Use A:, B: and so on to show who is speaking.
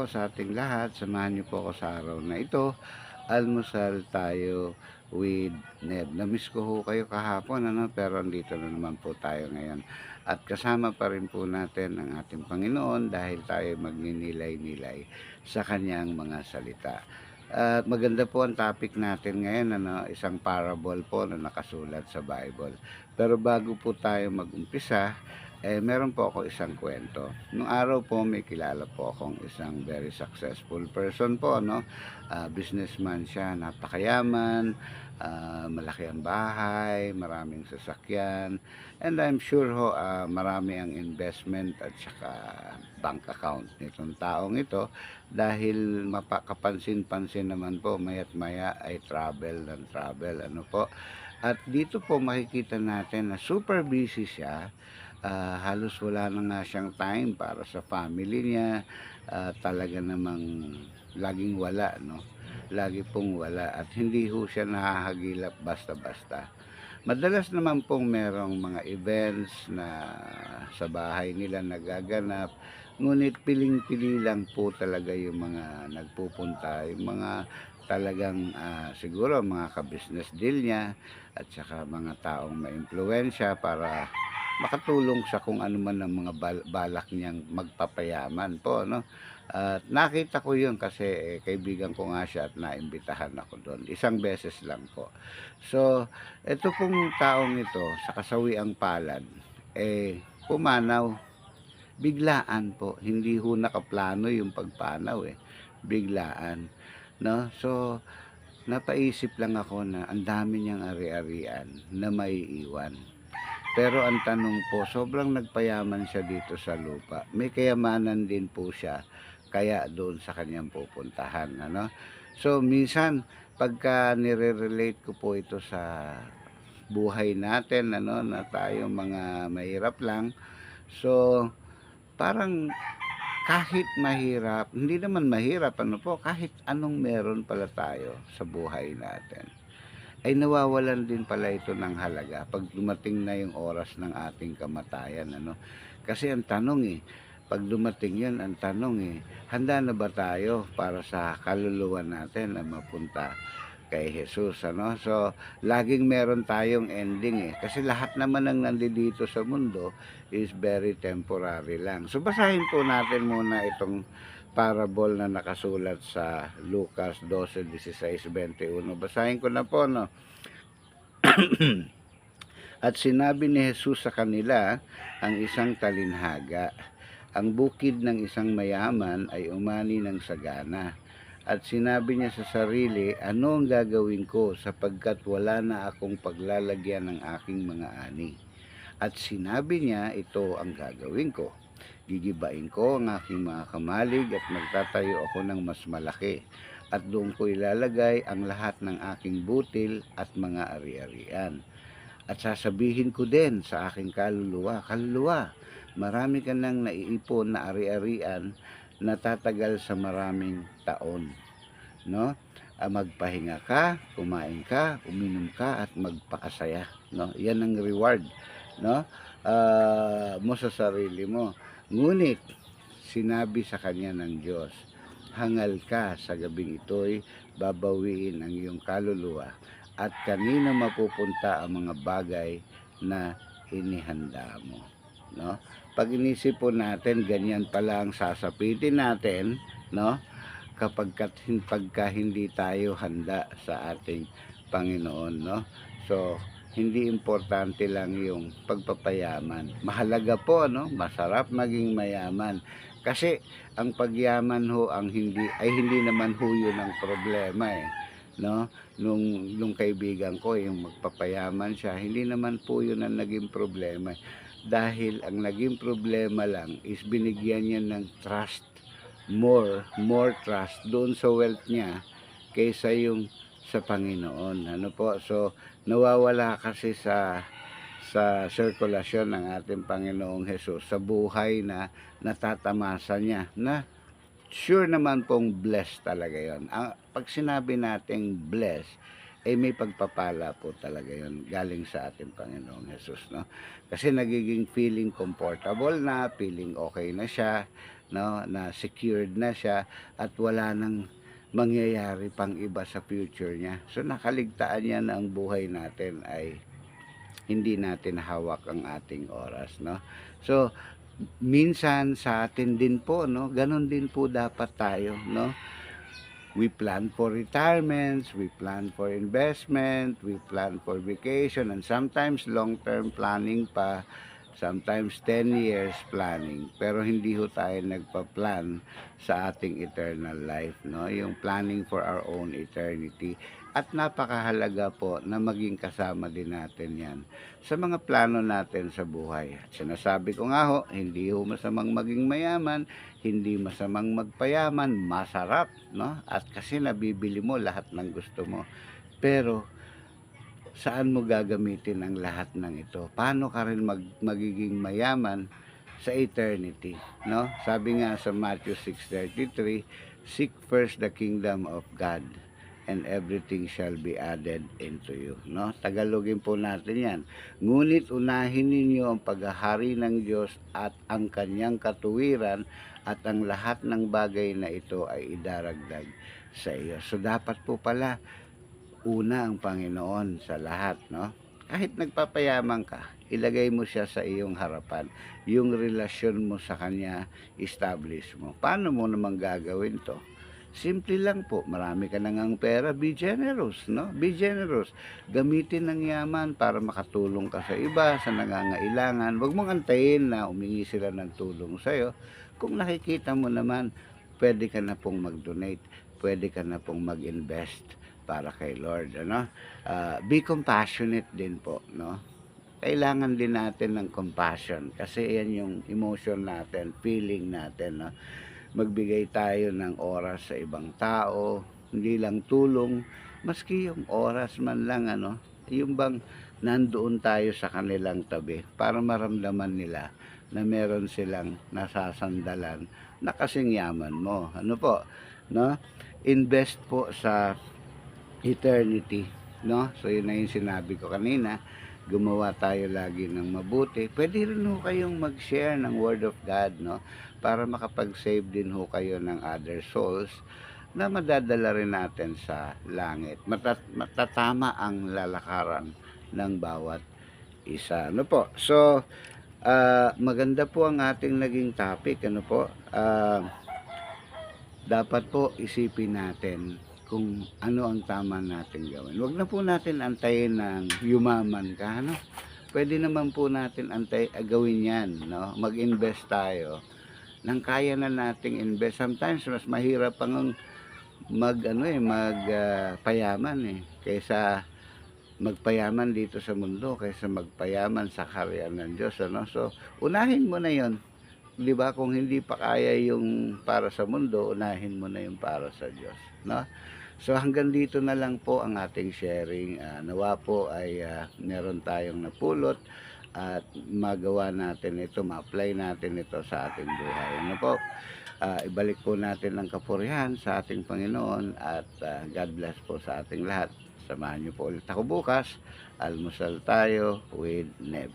A: po sa ating lahat. Samahan niyo po ako sa araw na ito. Almusal tayo with Ned. Namiss ko ho kayo kahapon, pero andito na naman po tayo ngayon. At kasama pa rin po natin ang ating Panginoon dahil tayo magninilay-nilay sa kanyang mga salita. At maganda po ang topic natin ngayon, isang parable po na nakasulat sa Bible. Pero bago po tayo mag-umpisa, meron po ako isang kwento. Nung araw po may kilala po akong isang very successful person po, businessman siya, napakayaman, malaki ang bahay, maraming sasakyan, and I'm sure ho, marami ang investment at saka bank account nitong taong ito dahil mapakapansin-pansin naman po mayat maya ay travel and travel, po. At dito po makikita natin na super busy siya. Halos wala na nga siyang time para sa family niya. Talaga namang laging wala, lagi pong wala at hindi ho siya nahahagilap basta-basta. Madalas naman pong merong mga events na sa bahay nila nagaganap, ngunit piling-pili lang po talaga yung mga nagpupunta, yung mga talagang siguro mga ka-business deal niya at saka mga taong maimpluwensya para makatulong sa kung ano man ang mga balak niyang magpapayaman po, At nakita ko 'yun kasi, kaibigan ko nga siya at naimbitahan ako do'n, isang beses lang po. So, eto pong taong ito sa kasawiang palad, pumanaw, biglaan po, hindi ho nakaplano yung pagpanaw, biglaan, 'no? So, napaisip lang ako na ang dami niyang ari-arian na maiiwan. Pero ang tanong po, sobrang nagpayaman siya dito sa lupa. May kayamanan din po siya, kaya doon sa kanyang pupuntahan, So, minsan, pagka nire-relate ko po ito sa buhay natin, na tayo mga mahirap lang. So, parang kahit mahirap, hindi naman mahirap, kahit anong meron pala tayo sa buhay natin ay nawawalan din pala ito ng halaga 'pag dumating na yung oras ng ating kamatayan, Kasi ang tanong, 'pag dumating 'yun, ang tanong, handa na ba tayo para sa kaluluwa natin na mapunta kay Jesus, So, laging meron tayong ending, kasi lahat naman ng nandito sa mundo is very temporary lang. So, basahin po natin muna itong parable na nakasulat sa Lucas 12:16-21. Basahin ko na po, At sinabi ni Jesus sa kanila ang isang talinhaga. Ang bukid ng isang mayaman ay umani ng sagana. At sinabi niya sa sarili, ano ang gagawin ko sapagkat wala na akong paglalagyan ng aking mga ani. At sinabi niya, ito ang gagawin ko. Gigibain ko ang aking mga kamalig at magtatayo ako ng mas malaki. At doon ko ilalagay ang lahat ng aking butil at mga ari-arian. At sasabihin ko din sa aking kaluluwa, kaluluwa, marami ka nang naiipon na ari-arian na tatagal sa maraming taon, magpahinga ka, kumain ka, uminom ka at magpakasaya, Yan ang reward, mo sa sarili mo. Ngunit sinabi sa kanya ng Diyos, hangal ka sa gabing ito'y babawiin ang iyong kaluluwa at kanino mapupunta ang mga bagay na inihanda mo, Pag inisip po natin, ganyan pala ang sasapitin natin, pagka hindi tayo handa sa ating Panginoon, So, hindi importante lang yung pagpapayaman. Mahalaga po, masarap maging mayaman. Kasi ang pagyaman ho hindi naman ho yun ang problema, nung kaibigan ko yung magpapayaman siya, hindi naman po yun ang naging problema. Dahil ang naging problema lang is binigyan niya ng trust, more trust doon sa wealth niya kaysa yung sa Panginoon, po. So, nawawala kasi sa sirkulasyon ng ating Panginoong Hesus sa buhay na natatamasa niya, na sure naman pong blessed talaga yon. Pag sinabi nating blessed, may pagpapala po talaga yon galing sa ating Panginoong Hesus, Kasi nagiging feeling comfortable na, feeling okay na siya, 'no, na secured na siya at wala nang mangyayari pang iba sa future niya. So, nakaligtaan niya na ang buhay natin ay hindi natin hawak ang ating oras, 'no. So, minsan sa atin din po, 'no, gano'n din po dapat tayo, 'no. We plan for retirements, we plan for investment, we plan for vacation, and sometimes long-term planning pa, sometimes 10 years planning. Pero hindi ho tayo nagpa-plan sa ating eternal life, 'no, yung planning for our own eternity. At napakahalaga po na maging kasama din natin 'yan sa mga plano natin sa buhay. At sinasabi ko nga ho, hindi ho masamang maging mayaman, hindi masamang magpayaman, masarap, 'no, at kasi nabibili mo lahat ng gusto mo. Pero saan mo gagamitin ang lahat ng ito? Paano ka rin magiging mayaman sa eternity, 'no? Sabi nga sa Matthew 6:33, "Seek first the kingdom of God, and everything shall be added into you." 'No? Tagalogin po natin 'yan. Ngunit unahin ninyo ang paghahari ng Diyos at ang kanyang katuwiran, at ang lahat ng bagay na ito ay idaragdag sa iyo. So, dapat po pala una ang Panginoon sa lahat, 'no? Kahit nagpapayaman ka, ilagay mo siya sa iyong harapan. Yung relasyon mo sa kanya, establish mo. Paano mo naman gagawin 'to? Simple lang po, marami ka na ngang pera, be generous, 'no? Be generous. Gamitin ang yaman para makatulong ka sa iba, sa nangangailangan. Huwag mong antayin na humingi sila ng tulong sa'yo. Kung nakikita mo naman, puwede ka na pong mag-donate, puwede ka na pong mag-invest para kay Lord, ano? Be compassionate din po, 'no? Kailangan din natin ng compassion kasi 'yan yung emotion natin, feeling natin, 'no? Magbigay tayo ng oras sa ibang tao, hindi lang tulong, maski yung oras man lang, ano, yung bang nandoon tayo sa kanilang tabi para maramdaman nila na meron silang nasasandalan na kasing yaman mo. Ano po, 'no? Invest po sa eternity, 'no? So, yun na yung sinabi ko kanina, gumawa tayo lagi ng mabuti. Puwede rin ho kayong mag-share ng word of God, 'no, para makapag-save din ho kayo ng other souls na madadala rin natin sa langit. Matatama ang lalakaran ng bawat isa, ano po. So, maganda po ang ating naging topic, ano po. Dapat po isipin natin kung ano ang tama nating gawin. Huwag na po natin antayin ng yumaman ka, ano. Puwede naman po natin gawin 'yan, 'no, mag-invest tayo ng kaya na nating invest. Sometimes mas mahirap pa ngang mag-ano, payaman, kaysa magpayaman dito sa mundo, kaysa magpayaman sa kaharian ng Diyos, ano. So, unahin mo na 'yon. 'Di ba, kung hindi pa kaya yung para sa mundo, unahin mo na yung para sa Diyos, 'no? So, hanggang dito na lang po ang ating sharing. Nawa po ay meron tayong napulot at magawa natin ito, ma-apply natin ito sa ating buhay. Ano po? Ibalik po natin ang kapurihan sa ating Panginoon at God bless po sa ating lahat. Samahan niyo po ulit ako bukas. Almusal tayo with Neb.